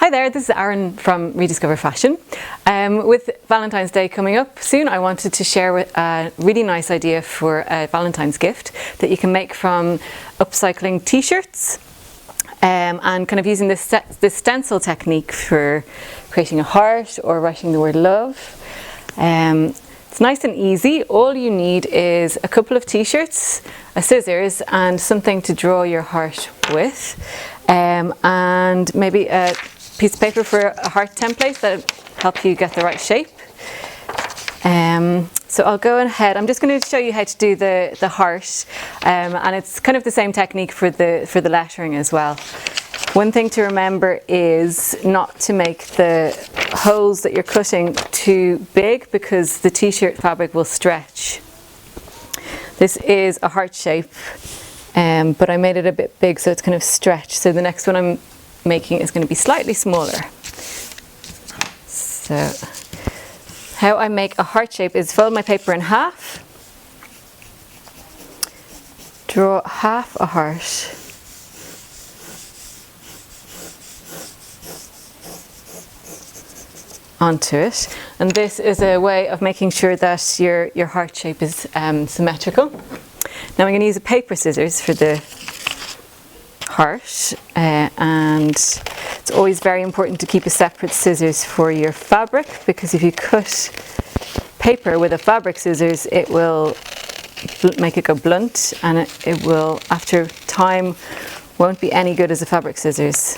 Hi there, this is Arran from Rediscover Fashion. With Valentine's Day coming up soon, I wanted to share a really nice idea for a Valentine's gift that you can make from upcycling t-shirts and kind of using this stencil technique for creating a heart or writing the word love. It's nice and easy. All you need is a couple of t-shirts, a scissors and something to draw your heart with, and maybe a piece of paper for a heart template that will help you get the right shape. So I'll go ahead, I'm just going to show you how to do the heart, and it's kind of the same technique for the lettering as well. One thing to remember is not to make the holes that you're cutting too big because the t-shirt fabric will stretch. This is a heart shape, but I made it a bit big so it's kind of stretched. So the next one I'm making is going to be slightly smaller. So how I make a heart shape is fold my paper in half, draw half a heart, onto it, and this is a way of making sure that your heart shape is symmetrical. Now I'm going to use a paper scissors for the heart, and it's always very important to keep a separate scissors for your fabric, because if you cut paper with a fabric scissors it will make it go blunt, and it will after time won't be any good as a fabric scissors.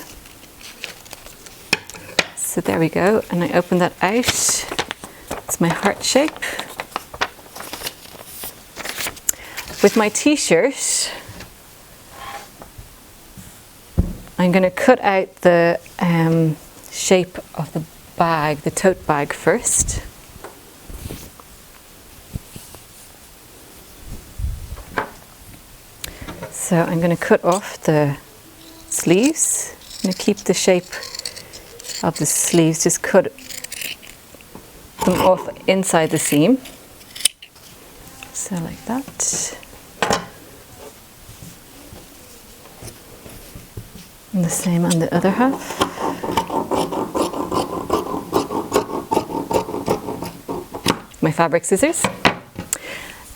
So there we go, and I open that out. It's my heart shape. With my t-shirt, I'm going to cut out the shape of the bag, the tote bag first. So I'm going to cut off the sleeves. I'm going to keep the shape of the sleeves, just cut them off inside the seam. So like that. And the same on the other half. My fabric scissors.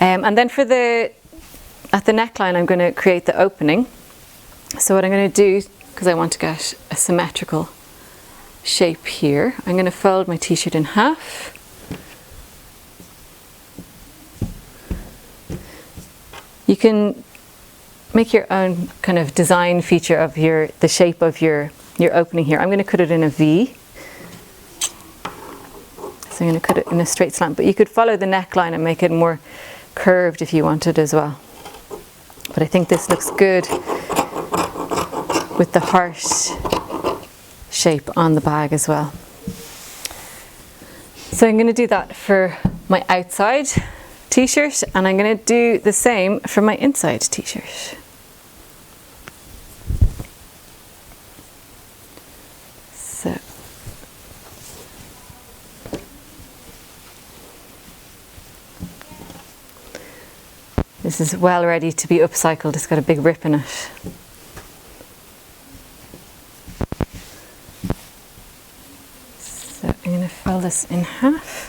And then for at the neckline I'm going to create the opening. So what I'm going to do, because I want to get a symmetrical shape here, I'm going to fold my t-shirt in half. You can make your own kind of design feature of the shape of your opening here. I'm going to cut it in a V. So I'm going to cut it in a straight slant, but you could follow the neckline and make it more curved if you wanted as well. But I think this looks good with the heart shape on the bag as well. So I'm going to do that for my outside t-shirt, and I'm going to do the same for my inside t-shirt. So this is well ready to be upcycled. It's got a big rip in it. I'm going to fold this in half.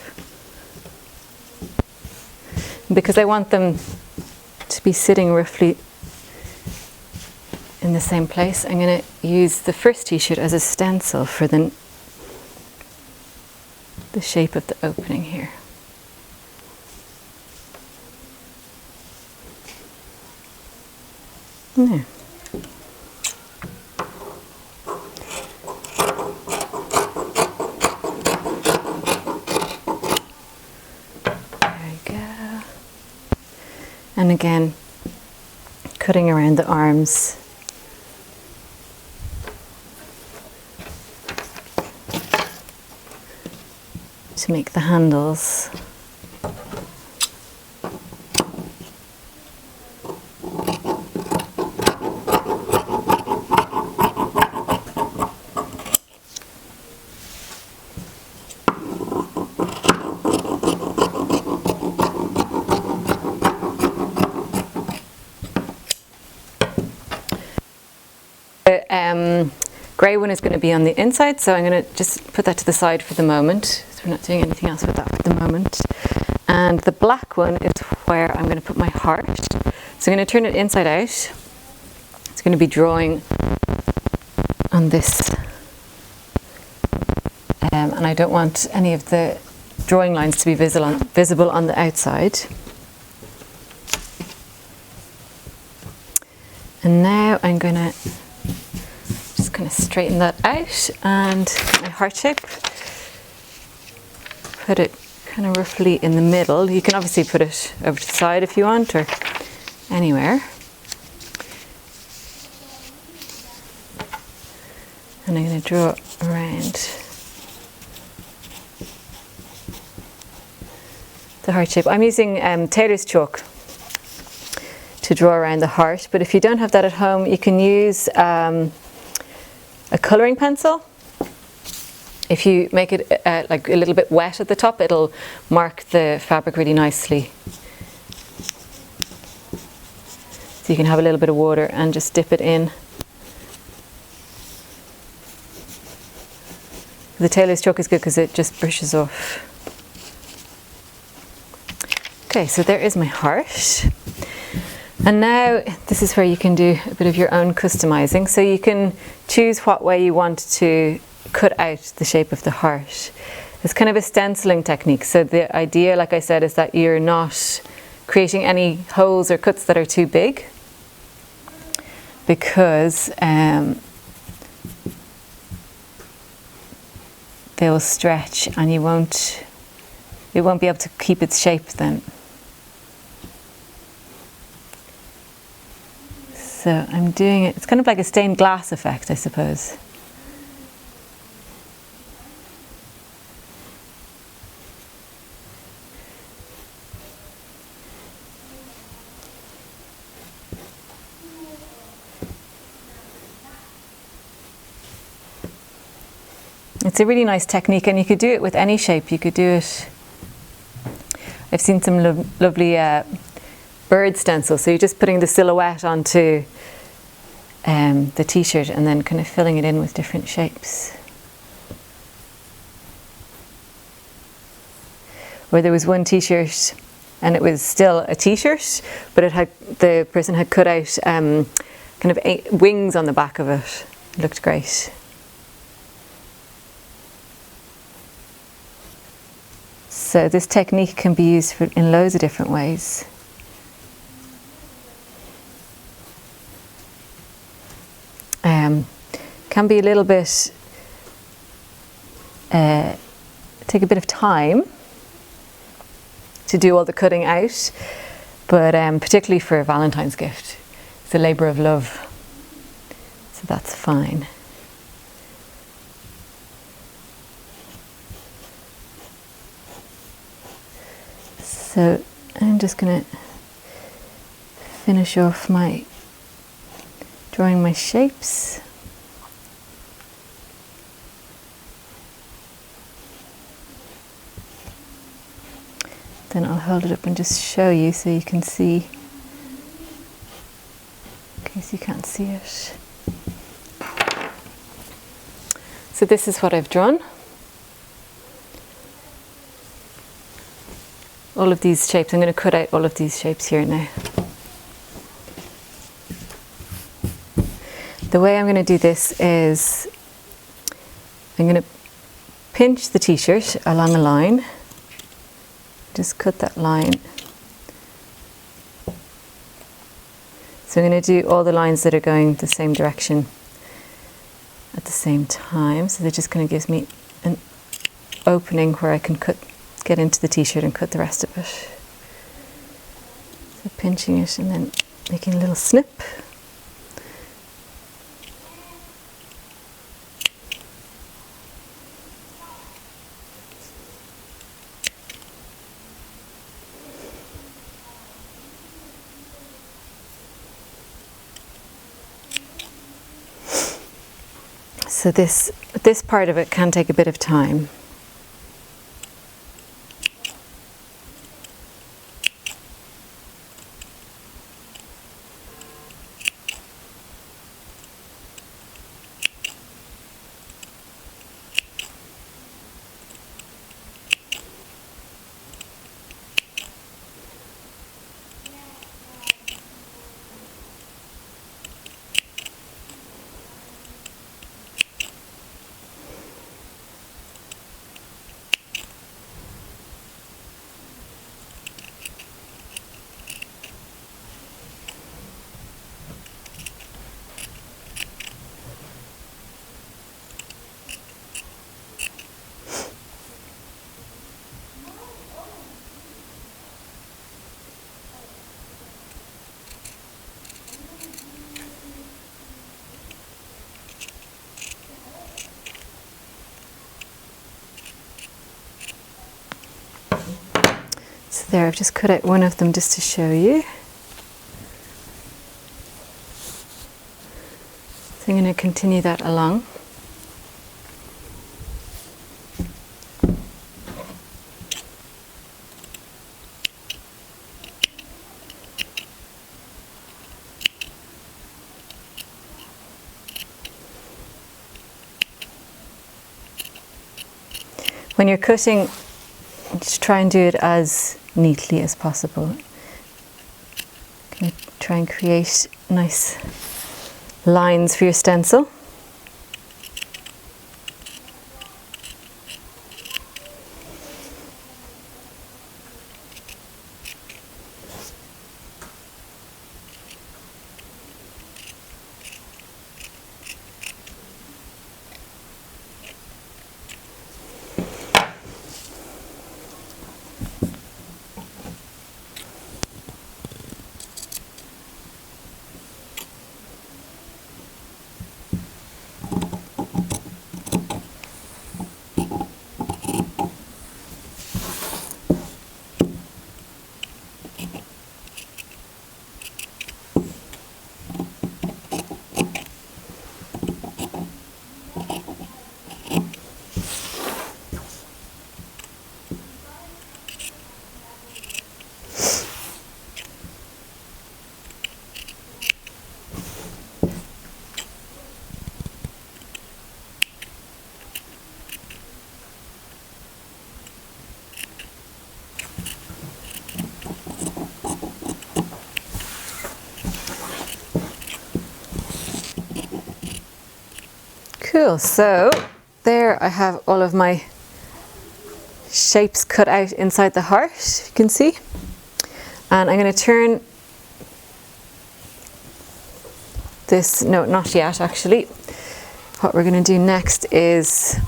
Because I want them to be sitting roughly in the same place, I'm going to use the first t-shirt as a stencil for the shape of the opening here. Yeah. And again, cutting around the arms. To make the handles. grey one is going to be on the inside, so I'm going to just put that to the side for the moment. So we're not doing anything else with that for the moment. And the black one is where I'm going to put my heart. So I'm going to turn it inside out. It's going to be drawing on this. And I don't want any of the drawing lines to be visible on the outside. And now I'm going to just kind of straighten that out and my heart shape. Put it kind of roughly in the middle. You can obviously put it over to the side if you want, or anywhere. And I'm going to draw around the heart shape. I'm using tailor's chalk to draw around the heart, but if you don't have that at home, you can use a colouring pencil. If you make it like a little bit wet at the top, it'll mark the fabric really nicely. So you can have a little bit of water and just dip it in. The tailor's chalk is good because it just brushes off. Okay, so there is my heart. And now this is where you can do a bit of your own customizing. So you can choose what way you want to cut out the shape of the heart. It's kind of a stenciling technique. So the idea, like I said, is that you're not creating any holes or cuts that are too big, because they will stretch and it won't be able to keep its shape then. So I'm doing it, it's kind of like a stained glass effect, I suppose. It's a really nice technique, and you could do it with any shape. You could do it, I've seen some lovely bird stencils, so you're just putting the silhouette onto the t-shirt and then kind of filling it in with different shapes. Where there was one t-shirt and it was still a t-shirt, but it had, the person had cut out kind of wings on the back of it. It looked great. So this technique can be used in loads of different ways. Can be a little bit, take a bit of time to do all the cutting out, but particularly for a Valentine's gift, it's a labour of love, so that's fine. So I'm just going to finish off my drawing my shapes. Then I'll hold it up and just show you so you can see, in case you can't see it. So this is what I've drawn. All of these shapes, I'm going to cut out all of these shapes here now. The way I'm going to do this is I'm going to pinch the t-shirt along a line. Just cut that line. So I'm going to do all the lines that are going the same direction at the same time. So that just kind of gives me an opening where I can get into the t-shirt and cut the rest of it. So pinching it and then making a little snip. So this part of it can take a bit of time. there, I've just cut out one of them just to show you. So I'm going to continue that along. When you're cutting, just try and do it as neatly as possible. Gonna try and create nice lines for your stencil. Cool, so there I have all of my shapes cut out inside the heart, you can see. And I'm going to turn this, no, not yet actually. What we're going to do next is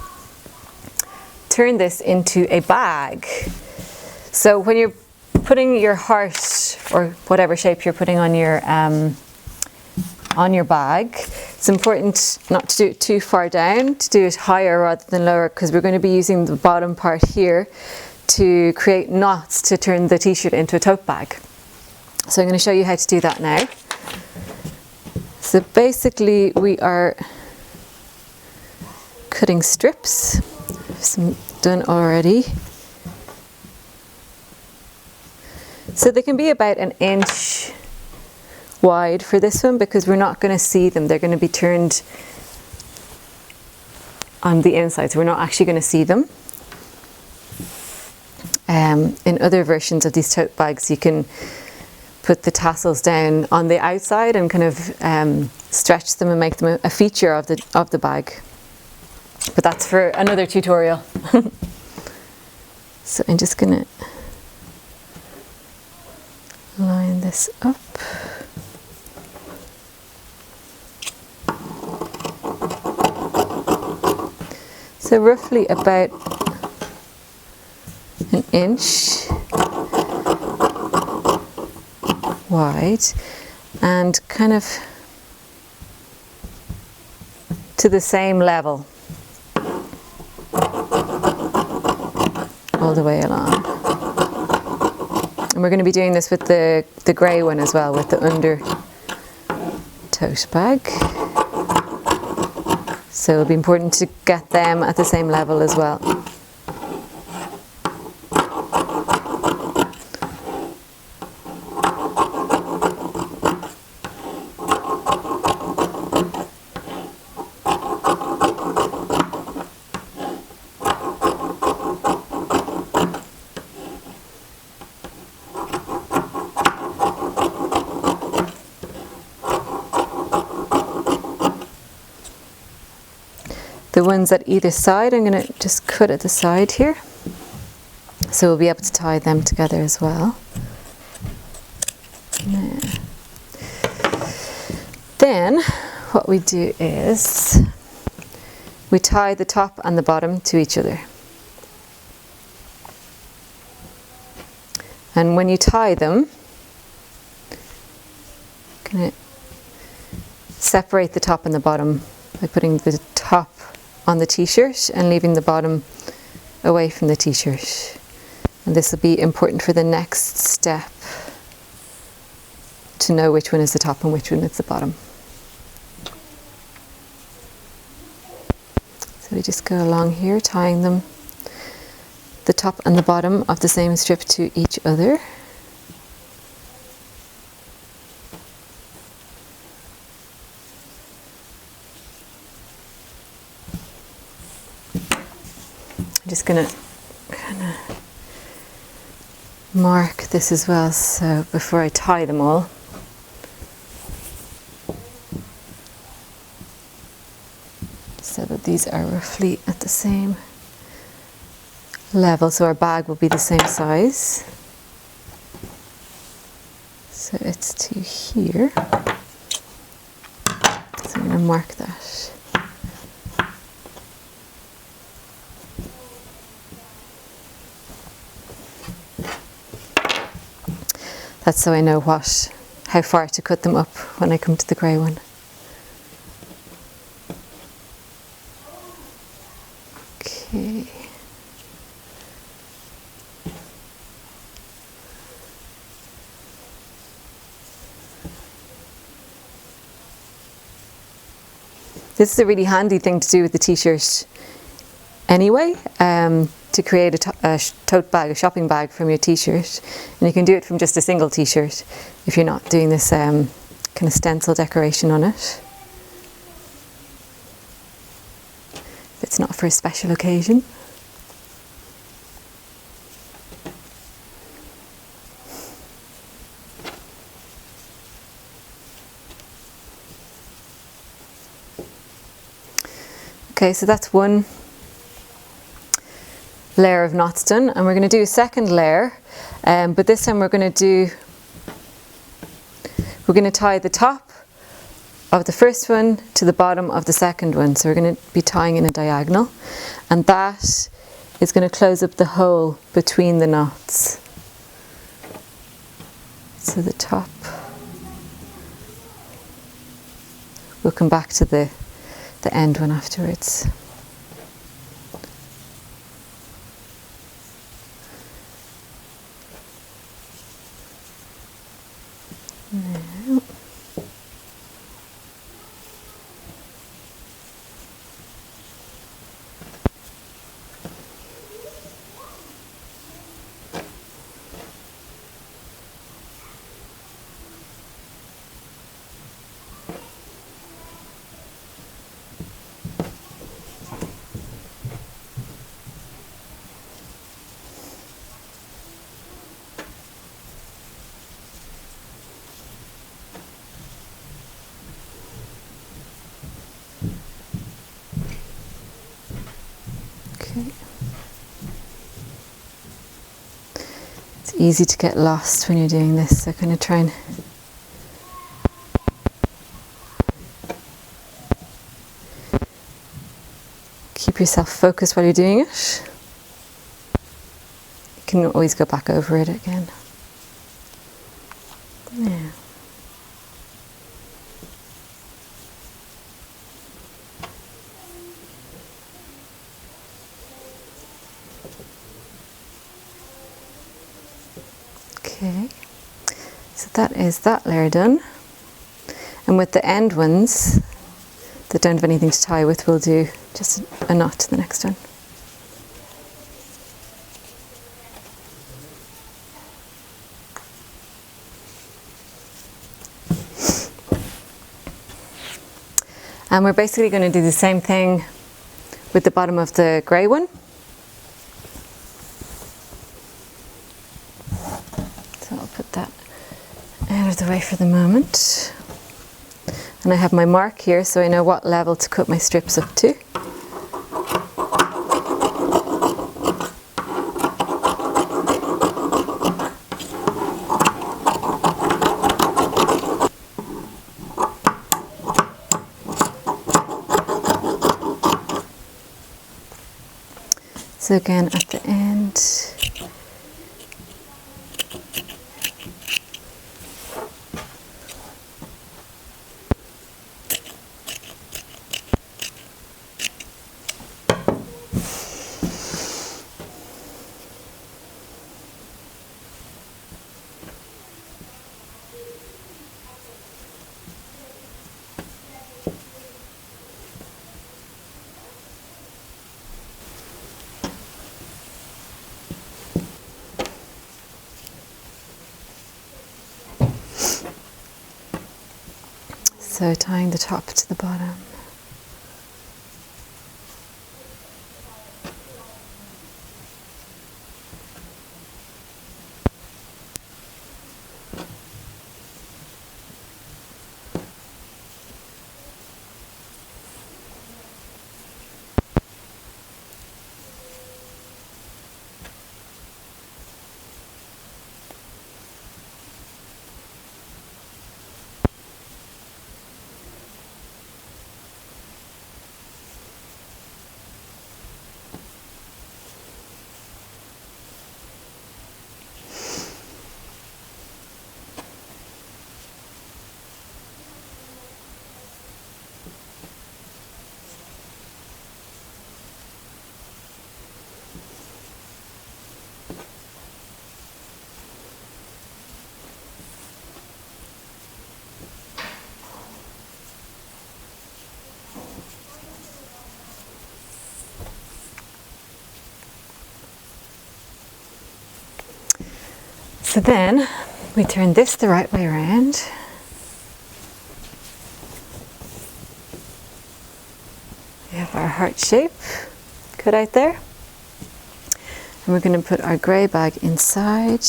turn this into a bag. So when you're putting your heart, or whatever shape you're putting on your bag, it's important not to do it too far down, to do it higher rather than lower, because we're going to be using the bottom part here to create knots to turn the t-shirt into a tote bag. So I'm going to show you how to do that now. So basically we are cutting strips, some done already. So they can be about 1 inch wide for this one, because we're not going to see them. They're going to be turned on the inside, so we're not actually going to see them. In other versions of these tote bags, you can put the tassels down on the outside and kind of stretch them and make them a feature of the bag. But that's for another tutorial. So I'm just going to line this up. So roughly about 1 inch wide, and kind of to the same level all the way along. And we're going to be doing this with the grey one as well, with the under tote bag. So it'll be important to get them at the same level as well. The ones at either side, I'm going to just cut at the side here, so we'll be able to tie them together as well. Then what we do is we tie the top and the bottom to each other. And when you tie them, I'm going to separate the top and the bottom by putting the top on the t-shirt and leaving the bottom away from the t-shirt. And this will be important for the next step, to know which one is the top and which one is the bottom. So we just go along here, tying them, the top and the bottom of the same strip, to each other. I'm just going to kind of mark this as well, so before I tie them all. So that these are roughly at the same level, so our bag will be the same size. So it's to here. So I'm going to mark that. That's so I know how far to cut them up when I come to the grey one. Okay. This is a really handy thing to do with the t-shirt anyway, to create a tote bag, a shopping bag from your t-shirt. And you can do it from just a single t-shirt if you're not doing this kind of stencil decoration on it. If it's not for a special occasion. Okay, so that's one layer of knots done, and we're going to do a second layer, but this time we're going to tie the top of the first one to the bottom of the second one. So we're going to be tying in a diagonal, and that is going to close up the hole between the knots. So the top, we'll come back to the end one afterwards. Now, it's easy to get lost when you're doing this, so kind of try and keep yourself focused while you're doing it. You can always go back over it again. Yeah. Okay, so that is that layer done, and with the end ones that don't have anything to tie with, we'll do just a knot to the next one. And we're basically going to do the same thing with the bottom of the grey one. So I'll put that out of the way for the moment. And I have my mark here, so I know what level to cut my strips up to. So again, at the end, So tying the top to the bottom. So then we turn this the right way around. We have our heart shape cut out there. And we're going to put our grey bag inside.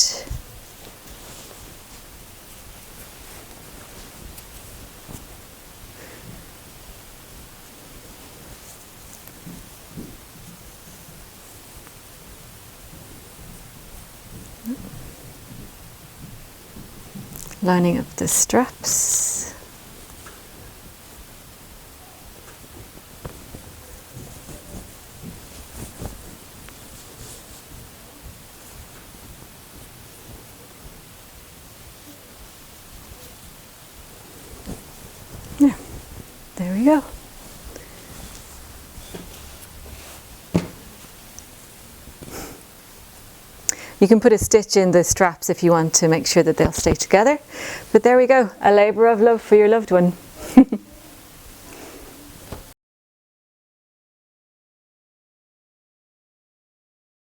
Lining up the straps. Yeah, there we go. You can put a stitch in the straps if you want to make sure that they'll stay together. But there we go, a labour of love for your loved one.